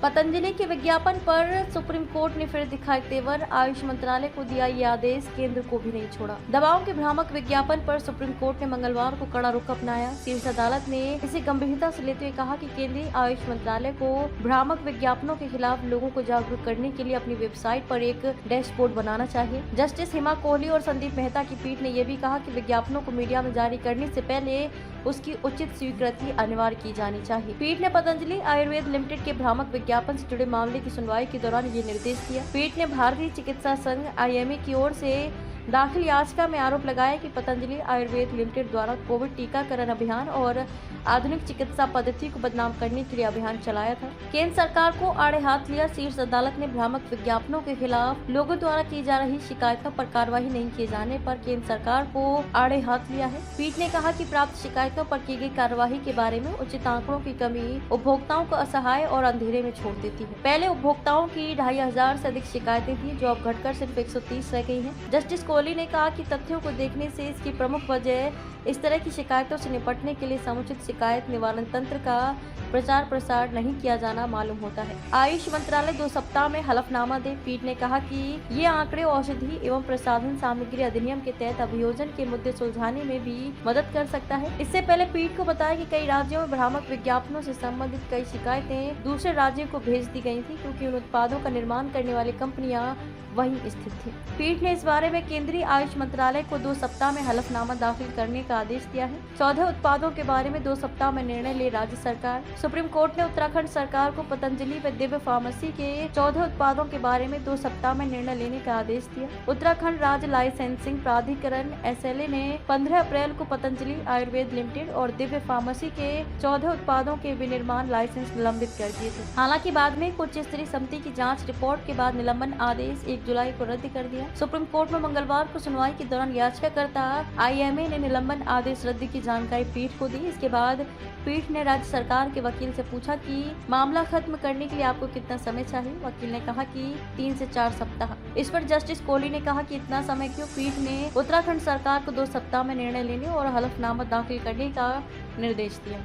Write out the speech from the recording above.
पतंजलि के विज्ञापन पर सुप्रीम कोर्ट ने फिर दिखाए तेवर, आयुष मंत्रालय को दिया ये आदेश, केंद्र को भी नहीं छोड़ा। दवाओं के भ्रामक विज्ञापन पर सुप्रीम कोर्ट ने मंगलवार को कड़ा रुख अपनाया। शीर्ष अदालत ने इसे गंभीरता से लेते हुए कहा कि केंद्रीय आयुष मंत्रालय को भ्रामक विज्ञापनों के खिलाफ लोगों को जागरूक करने के लिए अपनी वेबसाइट पर एक डैशबोर्ड बनाना चाहिए। जस्टिस हिमा कोहली और संदीप मेहता की पीठ ने यह भी कहा कि विज्ञापनों को मीडिया में जारी करने से पहले उसकी उचित स्वीकृति अनिवार्य की जानी चाहिए। पीठ ने पतंजलि आयुर्वेद लिमिटेड के भ्रामक विज्ञापन से जुड़े मामले की सुनवाई के दौरान ये निर्देश दिया। पीठ ने भारतीय चिकित्सा संघ (IMA) की ओर से दाखिल याचिका में आरोप लगाया कि पतंजलि आयुर्वेद लिमिटेड द्वारा कोविड टीकाकरण अभियान और आधुनिक चिकित्सा पद्धति को बदनाम करने के लिए अभियान चलाया था। केंद्र सरकार को आड़े हाथ लिया। शीर्ष अदालत ने भ्रामक विज्ञापनों के खिलाफ लोगों द्वारा की जा रही शिकायतों पर कार्रवाई नहीं किए जाने पर केंद्र सरकार को आड़े हाथ लिया है। पीठ ने कहा कि प्राप्त शिकायतों पर की गई कार्यवाही के बारे में उचित आंकड़ों की कमी उपभोक्ताओं को असहाय और अंधेरे में छोड़ देती है। पहले उपभोक्ताओं की 2500 से अधिक शिकायतें थी, जो अब घटकर सिर्फ 130 रह गई हैं। जस्टिस कोहली ने कहा कि तथ्यों को देखने से इसकी प्रमुख वजह इस तरह की शिकायतों से निपटने के लिए समुचित शिकायत निवारण तंत्र का प्रचार प्रसार नहीं किया जाना मालूम होता है। आयुष मंत्रालय 2 सप्ताह में हलफनामा दे। पीठ ने कहा कि ये आंकड़े औषधि एवं प्रसाधन सामग्री अधिनियम के तहत अभियोजन के मुद्दे सुलझाने में भी मदद कर सकता है। इससे पहले पीठ को बताया कि कई राज्यों में भ्रामक विज्ञापनों से संबंधित कई शिकायतें दूसरे राज्यों को भेज दी गई थी, क्योंकि उन उत्पादों का निर्माण करने वाली कंपनियां वहीं स्थित थी। पीठ ने इस बारे में केंद्रीय आयुष मंत्रालय को 2 सप्ताह में हलफनामा दाखिल करने का आदेश दिया है। 14 उत्पादों के बारे में 2 सप्ताह में निर्णय ले राज्य सरकार। सुप्रीम कोर्ट ने उत्तराखंड सरकार को पतंजलि व दिव्य फार्मेसी के 14 उत्पादों के बारे में 2 सप्ताह में निर्णय लेने का आदेश दिया। उत्तराखंड राज्य लाइसेंसिंग प्राधिकरण (SLA) ने 15 अप्रैल को पतंजलि आयुर्वेद लिमिटेड और दिव्य फार्मेसी के 14 उत्पादों के विनिर्माण लाइसेंस निलंबित कर दिए थे। हालांकि बाद में उच्च स्तरीय समिति की जाँच रिपोर्ट के बाद निलंबन आदेश 1 जुलाई को रद्द कर दिया। सुप्रीम कोर्ट में मंगलवार को सुनवाई के दौरान याचिकाकर्ता IMA ने निलंबन आदेश रद्द की जानकारी पीठ को दी। इसके बाद पीठ ने राज्य सरकार के वकील से पूछा कि मामला खत्म करने के लिए आपको कितना समय चाहिए। वकील ने कहा कि 3 से 4 सप्ताह। इस पर जस्टिस कोहली ने कहा कि इतना समय क्यों। पीठ ने उत्तराखंड सरकार को 2 सप्ताह में निर्णय लेने और हलफनामा दाखिल करने का निर्देश दिया।